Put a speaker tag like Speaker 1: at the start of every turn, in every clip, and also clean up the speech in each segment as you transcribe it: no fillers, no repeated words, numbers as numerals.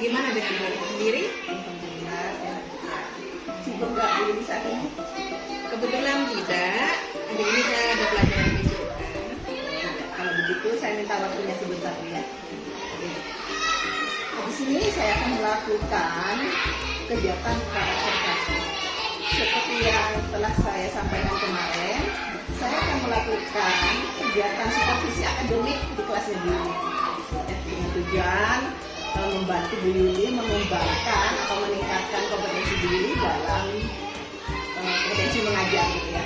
Speaker 1: Gimana dengan Bu sendiri?
Speaker 2: Alhamdulillah sehat juga. Sibuk nggak di saat ini?
Speaker 1: Kebetulan tidak. Hari ini saya ada pelajaran BCA.
Speaker 2: Kalau begitu saya minta waktunya sebentar ya. Habis ini saya akan melakukan kegiatan praobservasi. Seperti yang telah saya sampaikan kemarin, saya akan melakukan kegiatan supervisi akademik di kelasnya Bu Yuli. Dengan tujuan membantu Bu Yuli mengembangkan atau meningkatkan kompetensi Bu Yuli dalam kompetensi mengajar gitu ya.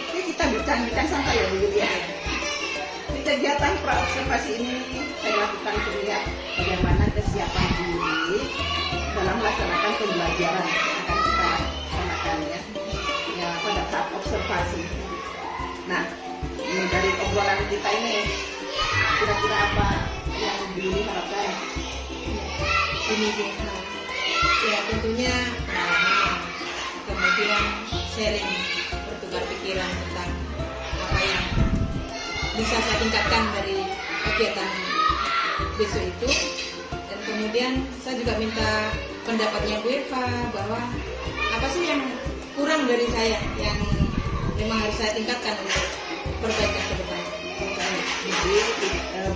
Speaker 2: Oke, kita bincang-bincang santai ya Bu Yuli ya. Di kegiatan praobservasi ini saya lakukan untuk melihat bagaimana kesiapan Bu Yuli dalam melaksanakan pembelajaran yang akan kita laksanakan ya pada tahap observasi. Nah, ini dari obrolan kita ini kira-kira apa yang Bu Yuli harapkan?
Speaker 1: Ini dia. Ya tentunya pengalaman, kemudian sharing, bertukar pikiran tentang apa yang bisa saya tingkatkan dari kegiatan besok itu. Dan kemudian saya juga minta pendapatnya Bu Eva bahwa apa sih yang kurang dari saya yang memang harus saya tingkatkan untuk perbaikan ke depan.
Speaker 2: Jadi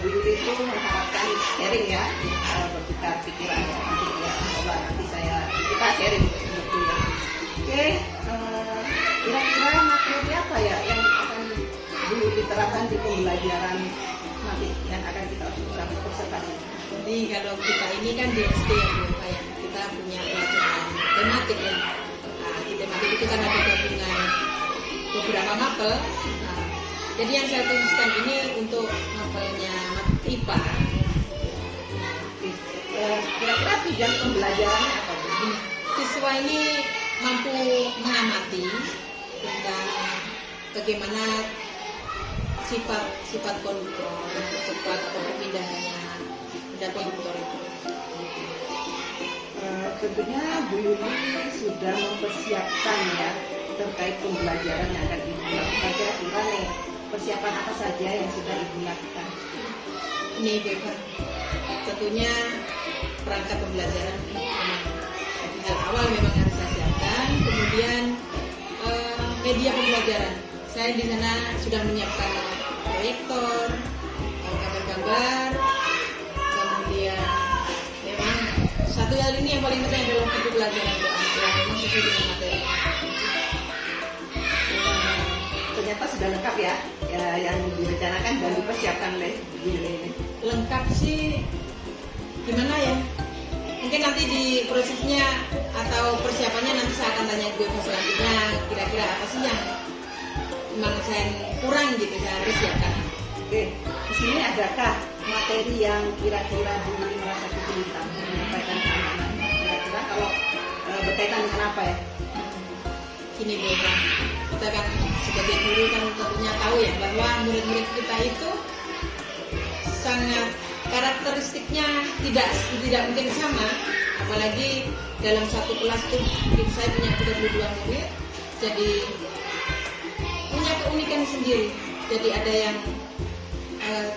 Speaker 2: Bu Yuli itu mengharapkan sharing ya, bertukar pikiran ya, nanti kita sharing betul ya. Oke, kira-kira materi apa ya yang akan Bu Yuli terapkan di pembelajaran nanti yang akan kita observasi?
Speaker 1: Jadi kalau kita ini kan di SD ya Bu Eva ya, kita punya pelajaran tematik ya. Nah, di tematik itu kan ada gabungan beberapa mapel. Nah, jadi yang saya tuliskan ini untuk mapelnya IPA.
Speaker 2: Kira-kira tujuan pembelajarannya apa Bu?
Speaker 1: Siswa ini mampu mengamati tentang bagaimana sifat konduktor, cepat atau perpindahannya pada konduktor itu.
Speaker 2: Tentunya Bu Yuli sudah mempersiapkan ya terkait pembelajaran yang akan Ibu lakukan. Kira-kira nih persiapan apa saja yang sudah Ibu lakukan?
Speaker 1: Ini Beba, tentunya perangkat pembelajaran memang hal awal memang harus saya siapkan. Kemudian media pembelajaran, saya di sana sudah menyiapkan proyektor, gambar-gambar. Kemudian memang satu hal ini yang paling penting adalah buku pelajaran doa yang memang sesuai dengan materi.
Speaker 2: Ternyata sudah lengkap ya, yang direncanakan dan dipersiapkan oleh Bu Yuli ini.
Speaker 1: Lengkap sih gimana ya, mungkin nanti di prosesnya atau persiapannya nanti saya akan tanya Bu Eva selanjutnya kira-kira apa sih yang memang saya kurang gitu saya harus siapkan.
Speaker 2: Oke, di sini adakah materi yang kira-kira Bu Yuli merasa kesulitan menyampaikan ke anak-anak? Kira-kira kalau berkaitan dengan apa ya?
Speaker 1: Gini Bu Eva, kita kan sebagai guru kan tentunya tahu ya bahwa murid-murid kita itu sangat karakteristiknya tidak mungkin sama, apalagi dalam satu kelas itu saya punya 32 murid, jadi punya keunikan sendiri. Jadi ada yang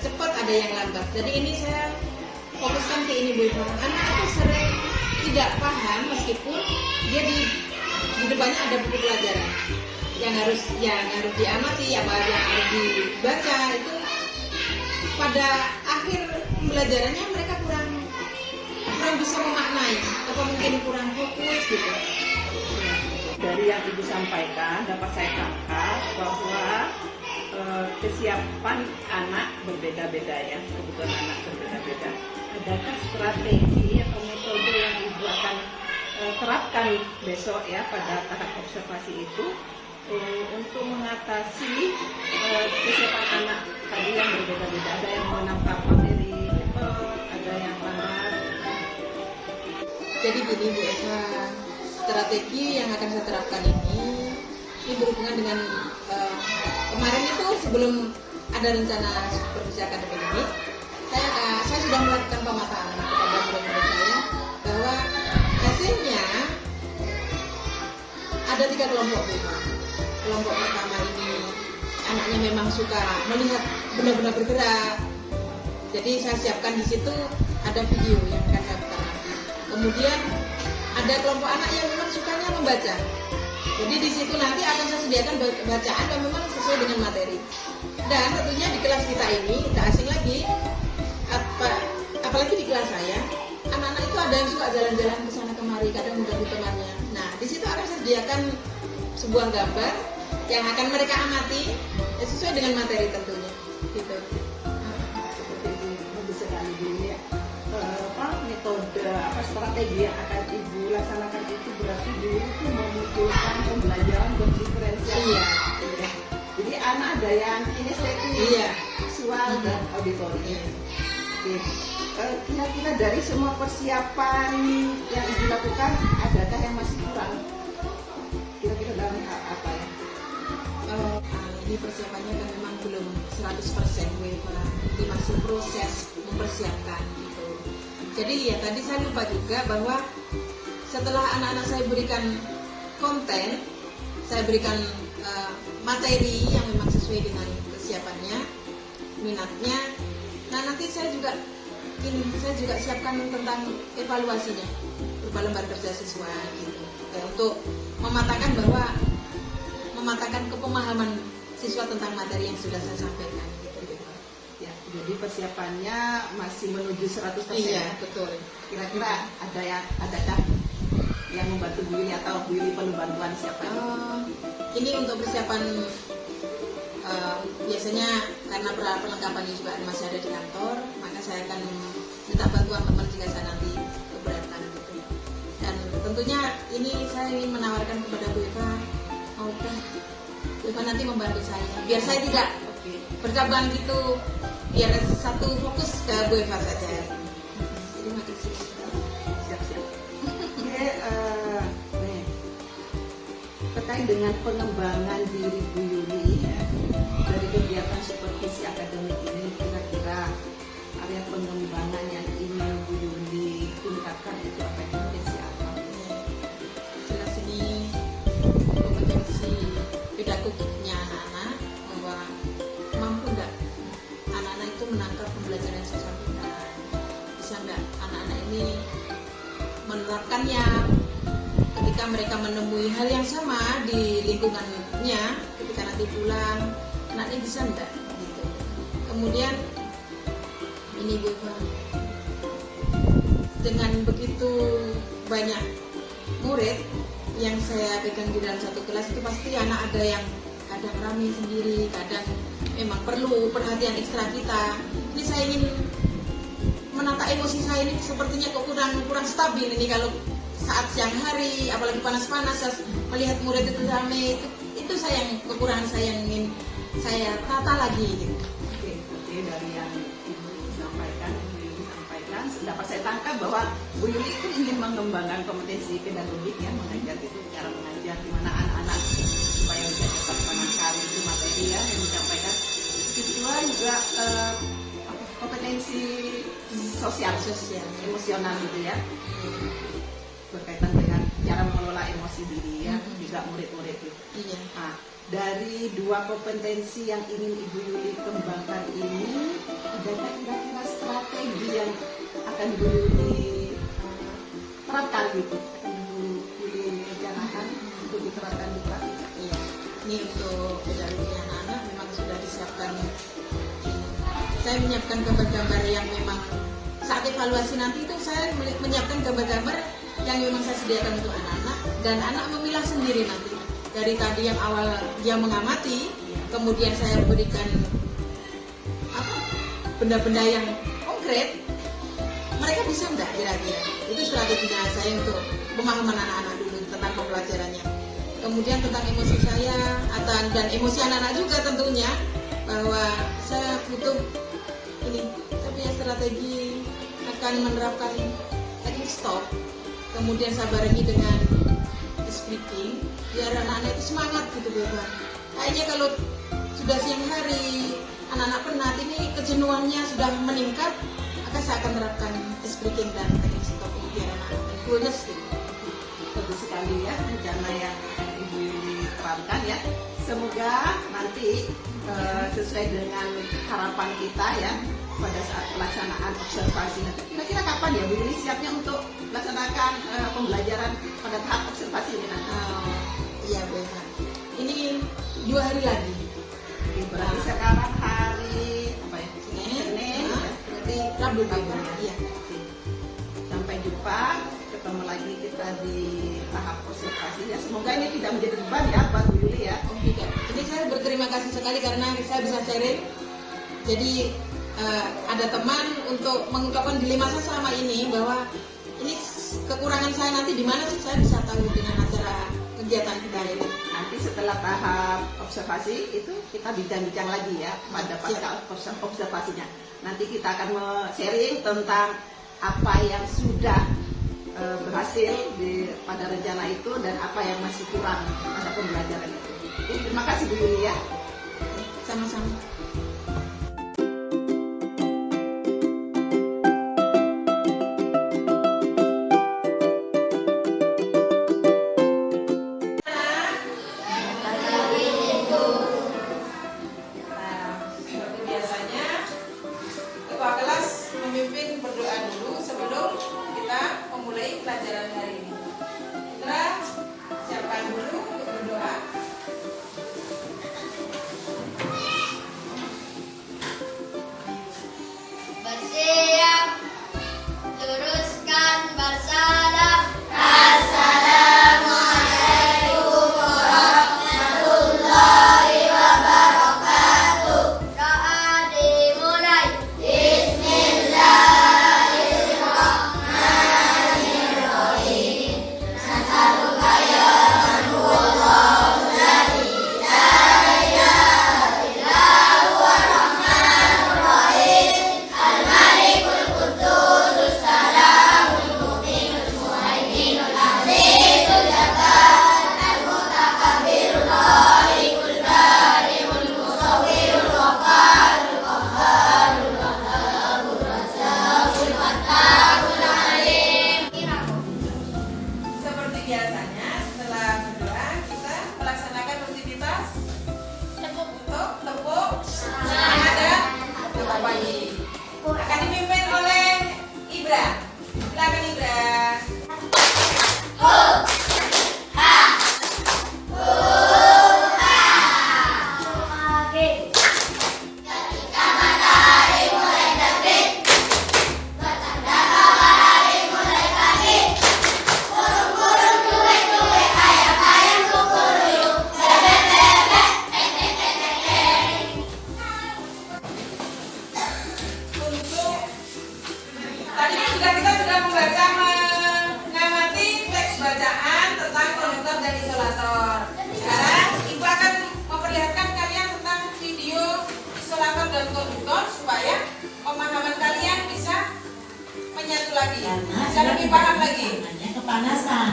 Speaker 1: cepat, ada yang lambat. Jadi ini saya fokuskan ke ini Bu Eva. Anak itu sering tidak paham meskipun dia di depannya ada buku pelajaran yang harus diamati, apa yang harus dibaca itu. Pada akhir pembelajarannya mereka kurang bisa memaknai atau mungkin kurang fokus gitu.
Speaker 2: Dari yang Ibu sampaikan dapat saya tangkap bahwa kesiapan anak berbeda-beda ya, kebutuhan anak berbeda-beda. Adakah strategi atau metode yang Ibu akan terapkan besok ya pada tahap observasi itu untuk mengatasi kesiapan anak tadi yang berbeda-beda? Ada yang menangkap materi cepat, ada yang lambat.
Speaker 1: Jadi gini Bu Eva, strategi yang akan saya terapkan ini berhubungan dengan kemarin itu sebelum ada rencana supervisi akademik ini, saya sudah melakukan pemataan kepada murid-murid saya bahwa hasilnya ada 3 kelompok Bu Eva. Kelompok pertama ini anaknya memang suka melihat benda-benda bergerak. Jadi saya siapkan di situ ada video yang akan saya Kemudian ada kelompok anak yang memang sukanya membaca. Jadi di situ nanti akan saya sediakan bacaan yang memang sesuai dengan materi. Dan tentunya di kelas kita ini tidak asing lagi, apalagi di kelas saya, anak-anak itu ada yang suka jalan-jalan ke sana kemari, kadang mengganggu temannya. Nah, di situ akan saya sediakan sebuah gambar yang akan mereka amati sesuai dengan materi tentunya. Gitu.
Speaker 2: Seperti itu, bagus sekali Bu ya. Metode strategi yang akan Ibu laksanakan itu berarti dulu itu memunculkan pembelajaran berdiferensiasi.
Speaker 1: Iya.
Speaker 2: Ya. Jadi anak ada yang kinestetik,
Speaker 1: Iya.
Speaker 2: visual dan auditori. Oke. Kira-kira dari semua persiapan yang Ibu lakukan, adakah yang masih kurang? Kira-kira dalam hal apa ya?
Speaker 1: Ini persiapannya kan memang belum 100% WFA, ini masih proses mempersiapkan gitu. Jadi ya tadi saya lupa juga bahwa setelah anak-anak saya berikan konten, saya berikan materi yang memang sesuai dengan kesiapannya, minatnya. Nah nanti saya juga siapkan tentang evaluasinya berupa lembar kerja siswa gitu, untuk mematangkan kepemahaman siswa tentang materi yang sudah saya sampaikan gitu.
Speaker 2: Ya, jadi persiapannya masih menuju 100%.
Speaker 1: Iya, betul.
Speaker 2: Kira-kira adakah yang membantu Bu Yuli atau Bu Yuli perlu bantuan siapa?
Speaker 1: Ini untuk persiapan biasanya karena perlengkapannya juga masih ada di kantor, maka saya akan minta bantuan teman jika saya nanti keberatan gitu. Dan tentunya ini saya ingin menawarkan kepada Bu Eva, maukah Bu Eva nanti membantu saya, biar saya tidak bercabang gitu, biar satu fokus ke Bu Eva saja. Terima kasih.
Speaker 2: Siap-siap. Oke, nih, terkait dengan pengembangan diri Bu Yuli ya, dari kegiatan supervisi akademik ini, kira-kira area pengembangan yang ingin Bu Yuli tingkatkan itu apa yang potensi apa?
Speaker 1: Jelas ini kompetensi pedagogiknya anak-anak, bahwa mampu enggak anak-anak itu menangkap pembelajaran yang saya sampaikan, bisa enggak anak-anak ini menerapkannya ketika mereka menemui hal yang sama di lingkungannya, ketika nanti pulang anaknya bisa enggak gitu. Kemudian ini Bu Eva, dengan begitu banyak murid yang saya pegang di dalam satu kelas itu pasti anak ada yang kadang rame sendiri, kadang memang perlu perhatian ekstra kita. Ini saya ingin menata emosi saya ini sepertinya kok kurang stabil ini kalau saat siang hari, apalagi panas-panas melihat murid itu rame, itu saya yang kekurangan saya yang ingin saya tata lagi gitu.
Speaker 2: Oke, dari yang Ibu sampaikan, dapat saya tangkap bahwa Bu Yuli itu ingin mengembangkan kompetensi pedagogik ya, mengajar itu cara mengajar di mana anak-anak supaya bisa cepat menangkap itu materi ya yang disampaikan. Kedua juga kompetensi sosial, emosional gitu ya, berkaitan dengan cara mengelola emosi diri ya, juga murid-murid itu.
Speaker 1: Iya.
Speaker 2: Nah, dari dua kompetensi yang ingin Ibu Yuli kembangkan ini, adakah kira-kira strategi yang akan Ibu Yuli terapkan gitu? Akan Ibu Yuli rencanakan untuk diterapkan di kelas?
Speaker 1: Iya. Ini untuk pedagogik anak-anak memang sudah disiapkan. Saya menyiapkan gambar-gambar yang memang saat evaluasi nanti itu saya menyiapkan gambar-gambar yang memang saya sediakan untuk anak-anak, dan anak memilah sendiri nanti. Dari tadi yang awal dia mengamati, kemudian saya berikan benda-benda yang konkret, mereka bisa enggak kira-kira? Itu strateginya saya untuk pemahaman anak-anak dulu tentang pembelajarannya. Kemudian tentang emosi saya dan emosi anak-anak juga tentunya, bahwa saya butuh ini, saya punya strategi akan menerapkan teknik stop, kemudian saya barengi dengan speaking, biar anak-anak itu semangat gitu Bapak. Kayaknya kalau sudah siang hari anak-anak penat, ini kejenuhannya sudah meningkat, maka saya akan menerapkan speaking dan teknik stop ini biar anak-anak fullness gitu.
Speaker 2: Bagus sekali ya rencana yang Ibu Yuli terapkan ya. Semoga nanti sesuai dengan harapan kita ya, pada saat pelaksanaan observasi. Nah, kira-kira kapan ya Bu Yuli siapnya untuk melaksanakan pembelajaran pada tahap observasi ini nanti?
Speaker 1: Iya benar. Ini 2 hari lagi.
Speaker 2: Oke, berarti sekarang hari apa ya? Senin.
Speaker 1: Jadi Rabu. Iya.
Speaker 2: Oke. Sampai jumpa, ketemu lagi kita di tahap observasi ya. Semoga ini tidak menjadi beban ya buat Bu Yuli ya.
Speaker 1: Oh tidak. Ini saya berterima kasih sekali karena saya bisa sharing. Jadi ada teman untuk mengungkapkan dilema saya selama ini bahwa ini kekurangan saya nanti di mana sih saya bisa tahu dengan acara kegiatan kita ini.
Speaker 2: Nanti setelah tahap observasi itu kita bincang-bincang lagi ya pada pasca observasinya. Nanti kita akan sharing tentang apa yang sudah berhasil pada rencana itu dan apa yang masih kurang pada pembelajaran itu. Oke, terima kasih Bu Yuli ya.
Speaker 1: Sama-sama. Seperti biasanya, ketua kelas memimpin berdoa dulu sebelum kita memulai pelajaran hari ini. Kita siapkan dulu untuk berdoa.
Speaker 3: Bersiap, luruskan bersalam. Doa dimulai.
Speaker 1: Seperti biasanya, setelah berdoa kita melaksanakan rutinitas untuk tepuk semangat dan tepuk pagi. Akan dipimpin oleh Ibra. Silakan Ibra. Untuk tadi kan kita sudah membaca mengamati teks bacaan tentang konduktor dan isolator. Sekarang Ibu akan memperlihatkan kalian tentang video isolator dan konduktor supaya pemahaman kalian bisa menyatu lagi, bisa lebih paham lagi.
Speaker 4: Namanya kepanasan.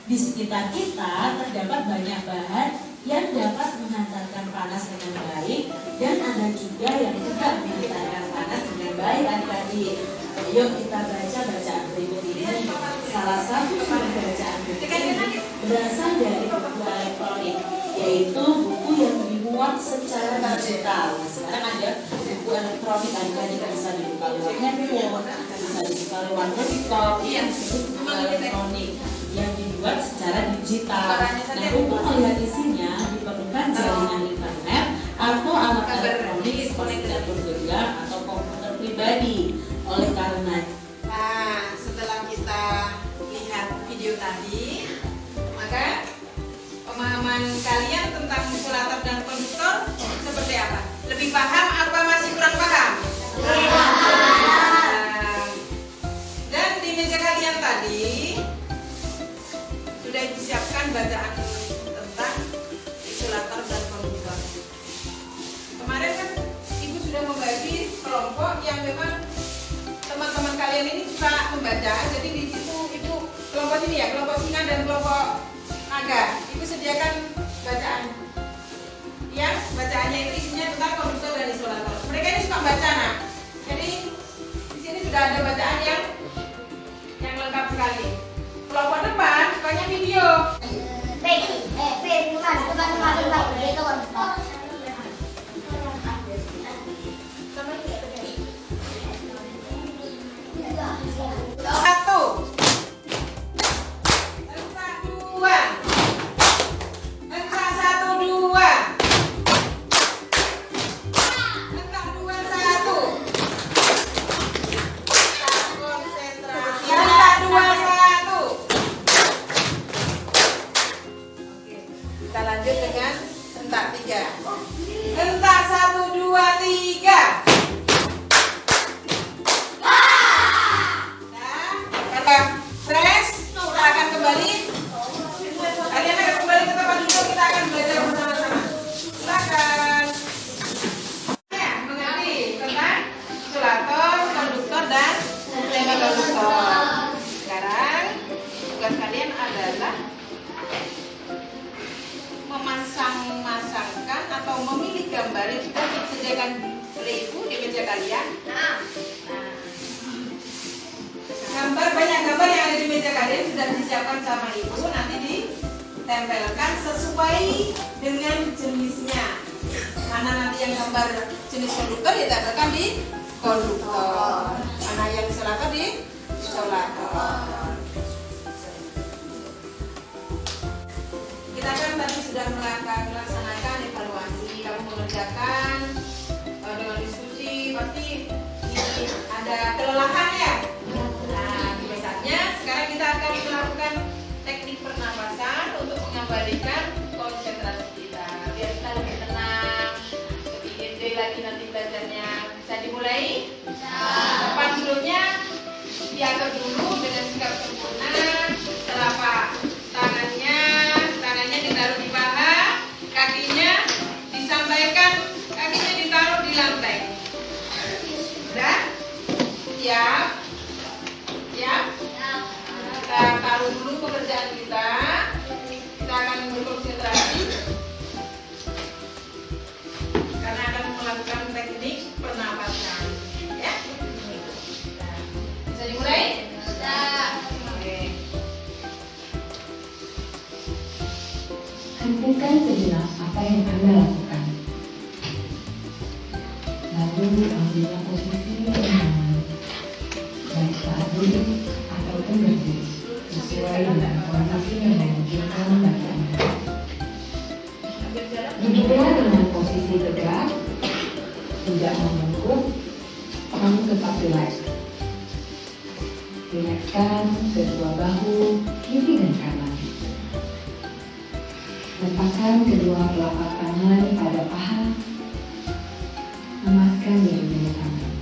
Speaker 4: Di sekitar kita terdapat banyak bahan yang dapat menghantarkan panas dengan baik dan ada juga yang tidak menghantarkan panas dengan baik. Adik-adik, ayo kita baca bacaan berikut ini. Salah satu sumber bacaan berikut ini berasal dari buku elektronik, yaitu buku yang dimuat secara digital. Nah, sekarang ada buku elektronik, adik-adik bisa dibuka lewat handphone, bisa dibuka lewat desktop, buku elektronik yang dibuat secara digital. Nah, untuk melihat isinya diperlukan jaringan internet atau alat elektronik seperti dapur kerja atau komputer pribadi. Oleh karena
Speaker 1: Nah, setelah kita lihat video tadi, maka pemahaman kalian tentang isolator dan konduktor seperti apa? Lebih paham apa masih kurang paham? Nah, dan di meja kalian tadi sudah disiapkan bacaan tentang isolator dan konduktor. Kemarin kan Ibu sudah membagi kelompok yang memang teman-teman kalian ini suka membaca. Jadi di situ Ibu kelompok sini ya, kelompok singa dan kelompok naga. Ibu sediakan bacaan. Ya, bacaannya itu isinya tentang konduktor dan isolator. Mereka ini suka baca, nah. Jadi di sini sudah ada bacaan yang lengkap sekali. Kelompok depan sukanya video. tugas kalian adalah memasang-masangkan atau memilih gambar yang sudah disediakan oleh ibu di meja kalian. Banyak gambar yang ada di meja kalian sudah disiapkan sama ibu, nanti ditempelkan sesuai dengan jenisnya. Mana nanti yang gambar jenis konduktor ditempelkan di konduktor, mana yang isolator di isolator. Kita kan tadi sudah melaksanakan evaluasi, kamu mengerjakan dengan diskusi, pasti ini ada kelelahan ya. Nah, biasanya sekarang kita akan melakukan teknik pernapasan untuk mengembalikan konsentrasi kita, biar kita lebih tenang, lebih enjoy lagi nanti belajarnya. Bisa dimulai? Depan mulutnya diatur dulu dengan sikap sempurna. Telapak tangannya ditaruh di paha, kakinya disampaikan, kakinya ditaruh di lantai. Sudah? Siap? Siap? Kita taruh dulu pekerjaan kita. Kita akan berkonsentrasi karena akan melakukan teknik pernapasan. Ya? Bisa dimulai? Oke.
Speaker 5: Hentikan sejenak apa yang Anda lakukan. Lalu ambillah posisi yang nyaman, baik saat duduk ataupun berdiri, sesuai dengan kondisi yang memungkinkan bagi Anda. Duduklah dengan posisi tegak, tidak membungkuk, namun tetap rileks. Rilekskan kedua bahu, kiri dan kanan. Letakkan kedua telapak tangan pada paha, lemaskan jari tangan.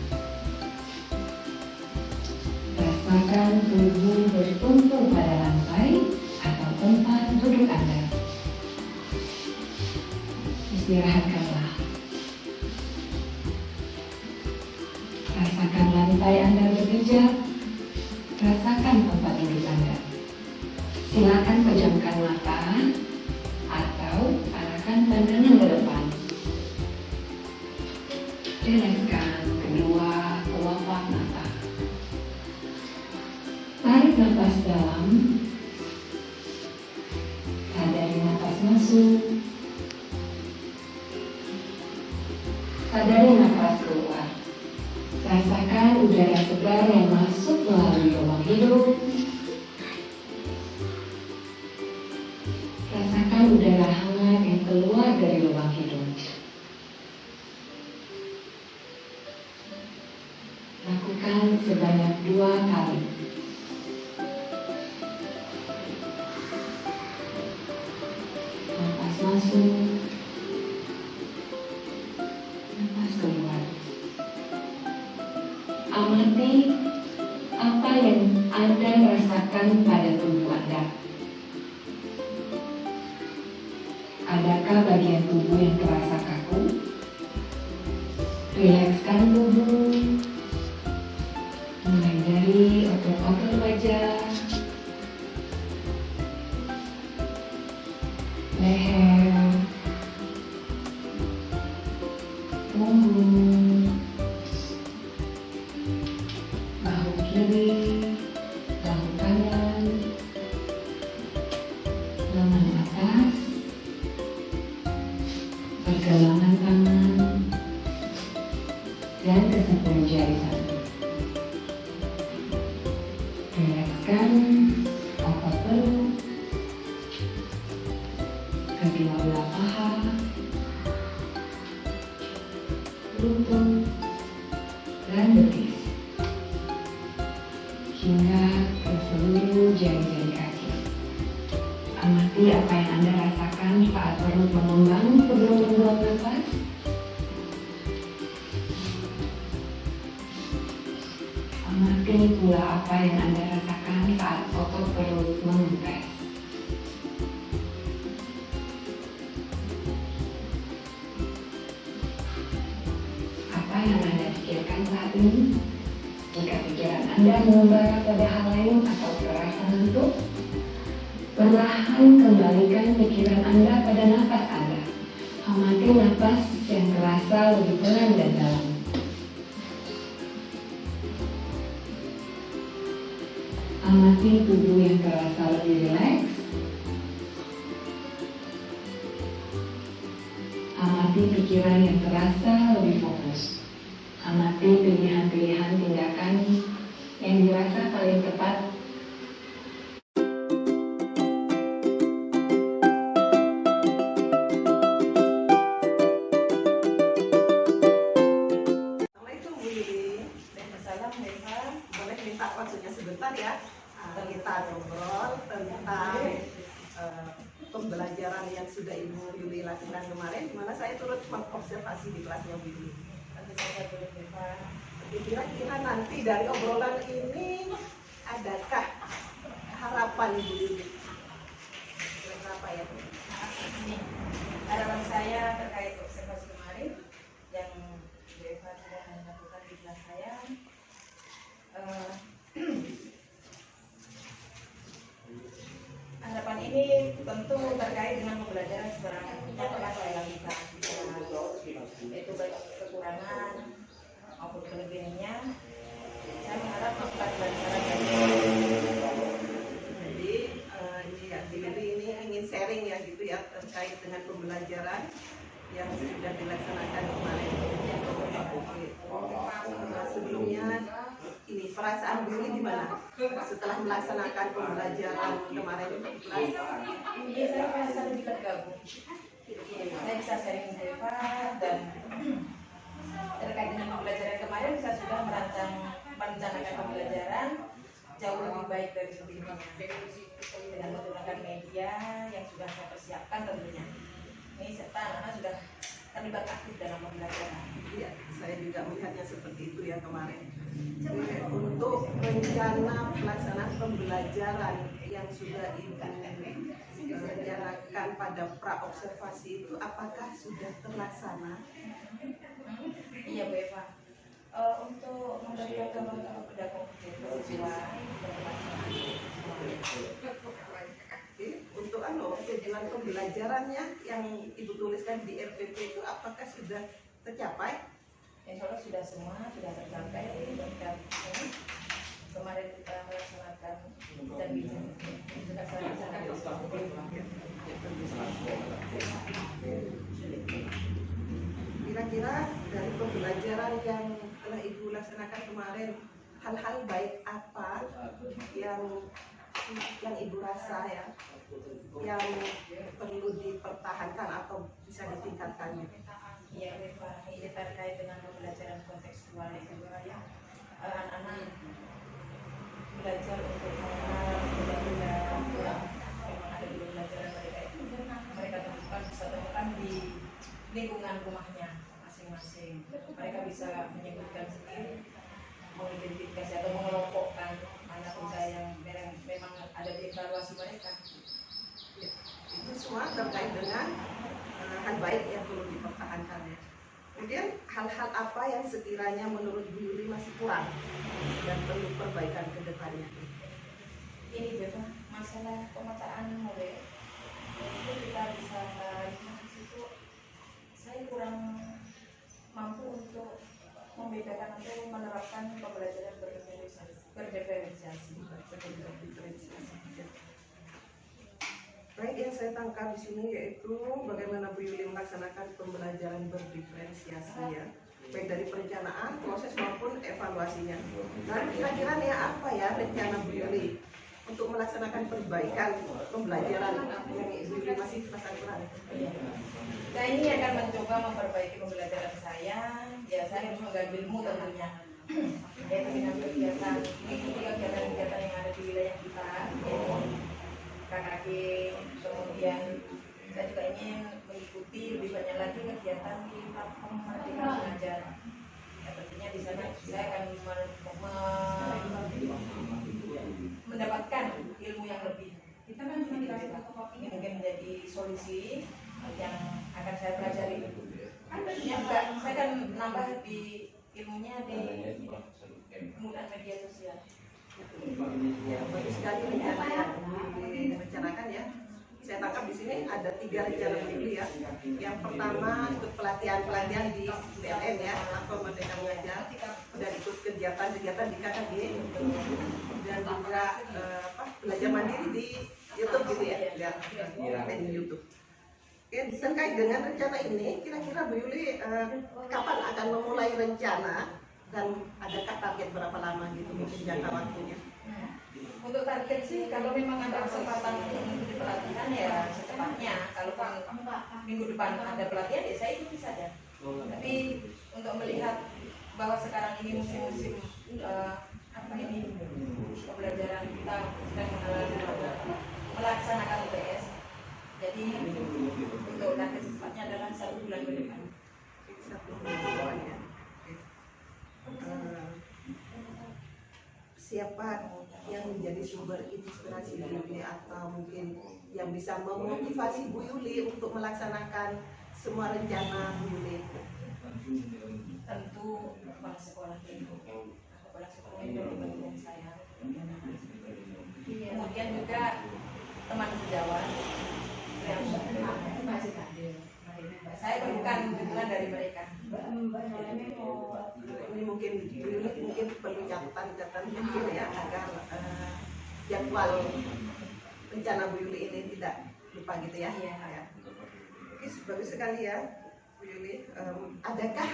Speaker 5: Rasakan tubuh bertumpu pada lantai atau tempat duduk Anda. Istirahatkanlah. Rasakan lantai Anda berpijak. Rasakan tempat duduk Anda. Silakan pejamkan mata atau arahkan pandangan ke depan. Rilekskan kedua kelopak mata. Tarik nafas dalam. Sadari nafas masuk. Sadari nafas keluar. Rasakan udara segar yang masuk melalui lubang hidung. Rasakan udara hangat yang keluar dari lubang hidung. Lakukan sebanyak 2 kali. Nafas masuk. Nafas keluar. Amati apa yang Anda rasakan pada tubuh Anda. Adakah bagian tubuh yang terasa kaku? Rilekskan tubuh, mulai dari otot-otot wajah, leher, punggung, bahu kiri, bahu kanan, lengan atas, pergelangan tangan, dan kesentuhan jari tangan. Rilekskan otot perut, kedua belah paha, lutut, dan betis, hingga ke seluruh jari-jari kaki. Amati apa yang Anda rasakan saat perut mengembang sebelum membuang nafas. Amati pula apa yang Anda rasakan saat otot perut mengempes. Apa yang Anda pikirkan saat ini? Jika pikiran Anda mengembara pada hal lain atau terasa ngantuk, Perlahan kembalikan pikiran Anda pada nafas Anda. Amati nafas yang terasa lebih pelan dan dalam. Amati tubuh yang terasa lebih rileks. Amati pikiran yang terasa lebih fokus. Amati pilihan-pilihan tindakan yang dirasa paling tepat.
Speaker 2: Assalamualaikum Bu Yuli. Waalaikumsalam Eva. Boleh minta waktunya sebentar ya? Kita ngobrol tentang pembelajaran yang sudah Ibu Yuli lakukan kemarin, di mana saya turut mengobservasi di kelasnya Bu Yuli. Tentu saja boleh Eva. Kira-kira nanti dari obrolan ini adakah harapan Ibu Yuli? Kira-kira apa ya?
Speaker 1: Harapan saya terkait observasi kemarin yang Bu Eva sudah melakukan di kelas saya, harapan ini tentu terkait dengan pembelajaran sebenarnya yang telah saya lakukan, yaitu baik kekurangan maupun kelebihannya. Saya mengharap melakukan pembelajaran yang
Speaker 2: Jadi ini ya, Bu Yuli ini ingin sharing ya gitu ya terkait dengan pembelajaran yang sudah dilaksanakan kemarin. Sebelumnya ini perasaan Bu Yuli gimana setelah melaksanakan pembelajaran kemarin di kelas?
Speaker 1: Iya, saya merasa lebih tergabung. Saya bisa sharing dengan Eva dan terkait dengan pembelajaran kemarin saya sudah merencanakan pembelajaran jauh lebih baik dari sebelumnya dengan menggunakan media yang sudah saya persiapkan tentunya. Ini serta anak-anak sudah terlibat aktif dalam pembelajaran.
Speaker 2: Iya, saya juga melihatnya seperti itu ya kemarin. Untuk rencana pelaksanaan pembelajaran yang sudah rencanakan pada pra-observasi itu apakah sudah terlaksana?
Speaker 1: Iya Bu Eva, untuk memberikan gambaran kepada siswa
Speaker 2: Untuk kejadian pembelajarannya yang Ibu tuliskan di RPP itu apakah sudah tercapai?
Speaker 1: Insya Allah sudah semua sudah tercapai. Dan kemarin kita melaksanakan dan juga saya
Speaker 2: Kira-kira dari pembelajaran yang telah Ibu laksanakan kemarin, hal-hal baik apa yang Ibu rasa ya yang perlu dipertahankan atau bisa ditingkatkan?
Speaker 1: Iya, Eva, ini terkait dengan pembelajaran kontekstual juga ya. Anak-anak belajar untuk mengenal benda-benda yang memang ada di pembelajaran mereka itu mereka temukan bisa temukan di lingkungan rumahnya masing-masing. Mereka bisa menyebutkan sendiri, mengidentifikasi atau mengelompokkan mana benda yang memang ada di evaluasi mereka.
Speaker 2: Ya, itu semua terkait dengan hal baik yang perlu dipertahankan ya. Kemudian hal-hal apa yang sekiranya menurut Bu Yuli masih kurang dan perlu perbaikan ke depannya?
Speaker 1: Ini juga masalah pemetaan model. Itu kita bisa lihat di situ. Saya kurang mampu untuk membedakan atau menerapkan pembelajaran berdiferensiasi.
Speaker 2: Baik, yang saya tangkap di sini yaitu bagaimana Bu Yuli melaksanakan pembelajaran berdiferensiasi ya, baik dari perencanaan, proses maupun evaluasinya. Nah, kira-kira nih apa ya rencana Bu Yuli untuk melaksanakan perbaikan pembelajaran yang Bu Yuli masih merasa kurang?
Speaker 1: Saya ini akan mencoba memperbaiki pembelajaran saya. Ya, saya harus mengambil ilmu tentunya. Yaitu dengan kegiatan, mengikuti kegiatan-kegiatan yang ada di wilayah kita, yaitu KKG, kemudian saya juga ingin mengikuti lebih banyak lagi kegiatan di platform Merdeka Belajar. Ya, tentunya di sana saya akan mendapatkan ilmu yang lebih. Kita kan cuma dikasih ini mungkin menjadi solusi yang akan saya pelajari. Kan tentunya juga saya akan nambah di ilmunya di penggunaan media sosial.
Speaker 2: Ya, bagus sekali rencana yang direncanakan ya. ada 3 rencana Bu Yuli ya. Yang pertama ikut pelatihan di PLN ya, atau Merdeka Mengajar, dan ikut kegiatan-kegiatan di KKG, dan juga belajar mandiri di YouTube gitu ya, lihat di YouTube. Oke, terkait dengan rencana ini, kira-kira Bu Yuli kapan akan memulai rencana dan adakah target berapa lama gitu mungkin jangka waktunya?
Speaker 1: Untuk target sih, kalau memang ada kesempatan untuk mengikuti pelatihan ya secepatnya. Kalau minggu depan ada pelatihan ya saya ikuti saja. Tapi untuk melihat bahwa sekarang ini musim-musim pembelajaran kita sedang melaksanakan UTS. Jadi untuk target secepatnya adalah 1 bulan ke depan.
Speaker 2: 1 bulan ya. Siapa yang menjadi sumber inspirasi Bu Yuli atau mungkin yang bisa memotivasi Bu Yuli untuk melaksanakan semua rencana Bu Yuli?
Speaker 1: Tentu kepala sekolah itu, teman-teman saya. Kemudian juga teman sejawat yang masih hadir. Saya bukan dukungan dari mereka.
Speaker 2: Ini mungkin Bu Yuli mungkin perlu catatan kecil ya agar jadwal rencana Bu Yuli ini tidak lupa gitu ya.
Speaker 1: Iya.
Speaker 2: Oke, bagus sekali ya Bu Yuli. Adakah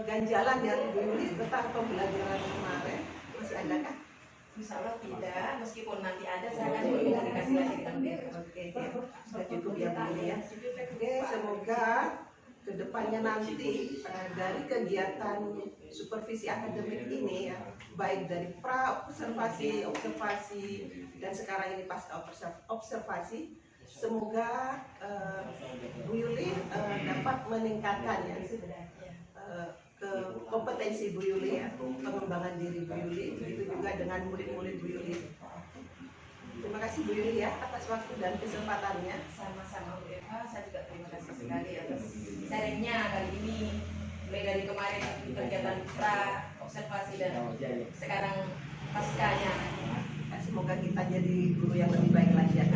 Speaker 2: ganjalan dari Bu Yuli tentang pembelajaran kemarin? Masih adakah?
Speaker 1: Insya Allah tidak, meskipun nanti ada saya akan berkomunikasi lagi dengan beliau.
Speaker 2: Oke, ya. Sudah cukup ya Bu Yuli ya. Oke, semoga kedepannya nanti dari kegiatan supervisi akademik ini ya, baik dari pra observasi, dan sekarang ini pasca observasi, semoga Bu Yuli dapat meningkatkan ya ke kompetensi Bu Yuli ya, pengembangan diri Bu Yuli, begitu juga dengan murid-murid Bu Yuli. Terima kasih Bu Yuli ya atas waktu dan kesempatannya.
Speaker 1: Sama-sama Bu Eva, saya juga terima kasih sekali atas sharingnya kali ini. Mulai dari kemarin kegiatan pra observasi dan sekarang paskanya.
Speaker 2: Semoga kita jadi guru yang lebih baik lagi ya.